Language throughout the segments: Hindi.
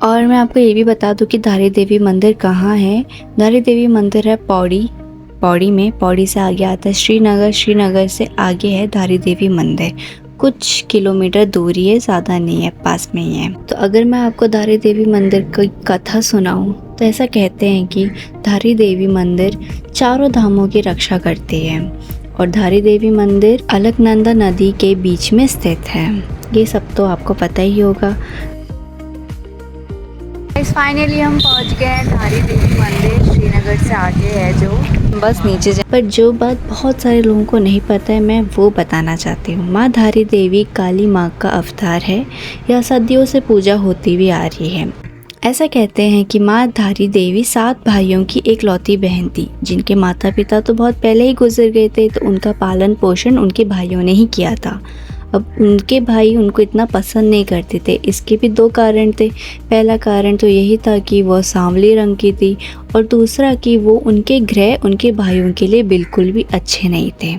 और मैं आपको ये भी बता दूं कि धारी देवी मंदिर कहाँ है। धारी देवी मंदिर है पौड़ी में। पौड़ी से आगे आता है श्रीनगर। श्रीनगर से आगे है धारी देवी मंदिर। कुछ किलोमीटर दूरी है, ज़्यादा नहीं है, पास में ही है। तो अगर मैं आपको धारी देवी मंदिर की कथा सुनाऊं तो ऐसा कहते हैं कि धारी देवी मंदिर चारों धामों की रक्षा करती है और धारी देवी मंदिर अलकनंदा नदी के बीच में स्थित है। ये सब तो आपको पता ही होगा। फाइनली हम पहुंच गए हैं धारी देवी मंदिर। श्रीनगर से आगे है जो, बस नीचे जा। पर जो बात बहुत सारे लोगों को नहीं पता है, मैं वो बताना चाहती हूँ। माँ धारी देवी काली माँ का अवतार है। यह सदियों से पूजा होती हुई आ रही है। ऐसा कहते हैं कि माँ धारी देवी 7 भाइयों की एकलौती बहन थी, जिनके माता पिता तो बहुत पहले ही गुजर गए थे, तो उनका पालन पोषण उनके भाइयों ने ही किया था। अब उनके भाई उनको इतना पसंद नहीं करते थे। इसके भी 2 कारण थे। पहला कारण तो यही था कि वह सांवली रंग की थी और दूसरा कि वो उनके ग्रह उनके भाइयों के लिए बिल्कुल भी अच्छे नहीं थे।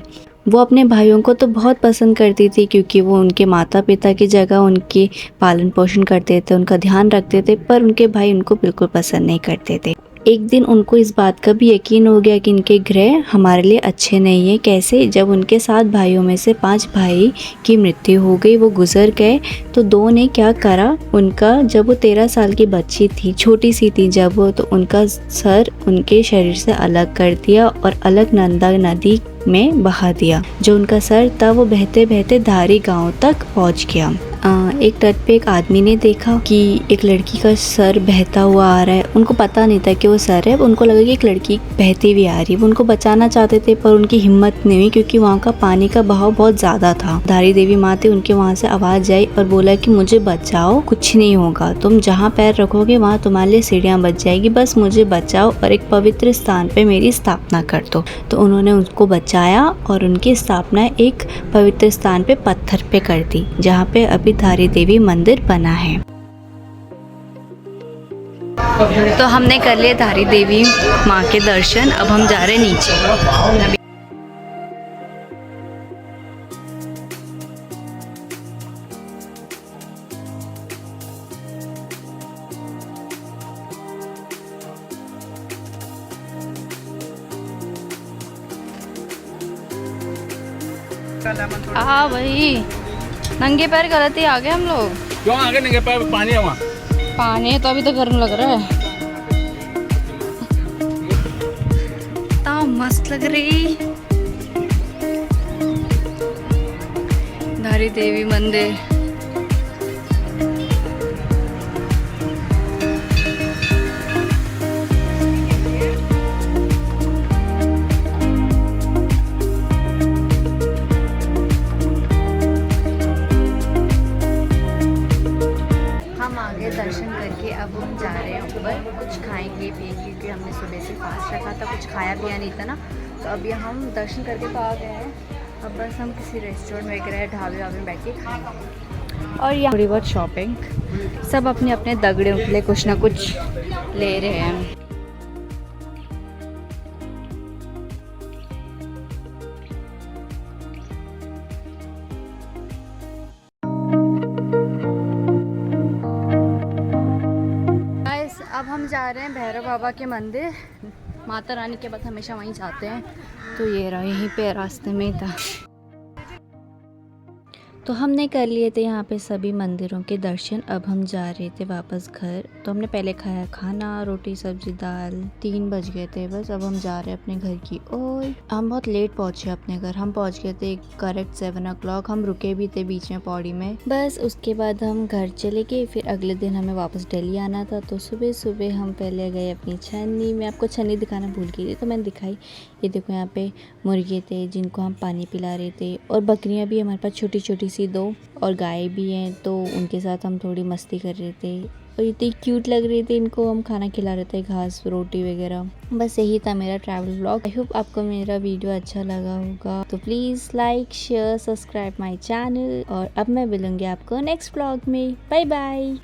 वो अपने भाइयों को तो बहुत पसंद करती थी क्योंकि वो उनके माता पिता की जगह उनके पालन पोषण करते थे, उनका ध्यान रखते थे, पर उनके भाई उनको बिल्कुल पसंद नहीं करते थे। एक दिन उनको इस बात का भी यकीन हो गया कि इनके ग्रह हमारे लिए अच्छे नहीं है। कैसे? जब उनके 7 भाइयों में से 5 भाई की मृत्यु हो गई, वो गुजर गए, तो 2 ने क्या करा, उनका जब वो 13 साल की बच्ची थी, छोटी सी थी जब वो, तो उनका सर उनके शरीर से अलग कर दिया और अलकनंदा नदी में बहा दिया। जो उनका सर था वो बहते बहते धारी गांव तक पहुंच गया। एक तट पे एक आदमी ने देखा कि एक लड़की का सर बहता हुआ आ रहा है। उनको पता नहीं था कि वो सर है, उनको लगा कि एक लड़की बहती हुई आ रही है। वो उनको बचाना चाहते थे पर उनकी हिम्मत नहीं हुई क्योंकि वहाँ का पानी का बहाव बहुत ज़्यादा था। धारी देवी माँ थे, उनके वहाँ से आवाज़ आई और बोला कि मुझे बचाओ, कुछ नहीं होगा, तुम जहाँ पैर रखोगे वहाँ तुम्हारे लिए सीढ़ियाँ बच जाएगी, बस मुझे बचाओ और एक पवित्र स्थान पे मेरी स्थापना कर दो। तो उन्होंने उसको बचाया और उनकी स्थापना एक पवित्र स्थान पे पत्थर पे कर दी, जहाँ पे अभी धारी देवी मंदिर बना है। तो हमने कर लिए धारी देवी माँ के दर्शन। अब हम जा रहे हैं नीचे। भाई नंगे पैर गलत ही आ गए हम लोग। क्यों आगे नंगे पैर? पानी है वहाँ। पानी है तो अभी तो गर्म लग रहा है। इतना मस्त लग रही धारी देवी मंदिर। दर्शन करके अब हम जा रहे हैं ऊपर, कुछ खाएंगे पिएंगे क्योंकि हमने सुबह से फास्ट रखा था, कुछ खाया पिया नहीं था ना। तो अभी हम दर्शन करके तो आ गए हैं, अब बस हम किसी रेस्टोरेंट वगैरह ढाबे वाबे में बैठ के खाएंगे। और यहाँ थोड़ी बहुत शॉपिंग, सब अपने अपने दगड़े के लिए कुछ ना कुछ ले रहे हैं। अब हम जा रहे हैं भैरव बाबा के मंदिर। माता रानी के बाद हमेशा वहीं जाते हैं, तो ये रहा, यहीं पे रास्ते में था। तो हमने कर लिए थे यहाँ पे सभी मंदिरों के दर्शन। अब हम जा रहे थे वापस घर। तो हमने पहले खाया खाना, रोटी सब्जी दाल, 3 बज गए थे बस। अब हम जा रहे हैं अपने घर की ओर। हम बहुत लेट पहुँचे अपने घर। हम पहुँच गए थे करेक्ट 7 o'clock। हम रुके भी थे बीच में पौड़ी में। बस उसके बाद हम घर चले गए। फिर अगले दिन हमें वापस दिल्ली आना था, तो सुबह सुबह हम पहले गए अपनी छन्नी। मैं आपको छन्नी दिखाना भूल गई थी तो मैंने दिखाई। ये देखो यहाँ पे मुर्गे थे जिनको हम पानी पिला रहे थे, और बकरियाँ भी हमारे पास छोटी छोटी सी 2, और गाय भी हैं, तो उनके साथ हम थोड़ी मस्ती कर रहे थे और इतनी क्यूट लग रही थी। इनको हम खाना खिला रहे थे, घास रोटी वगैरह। बस यही था मेरा ट्रैवल व्लॉग। आई होप आपको मेरा वीडियो अच्छा लगा होगा, तो please like share subscribe my channel. और अब मैं मिलूँगी आपको नेक्स्ट व्लॉग में। Bye bye.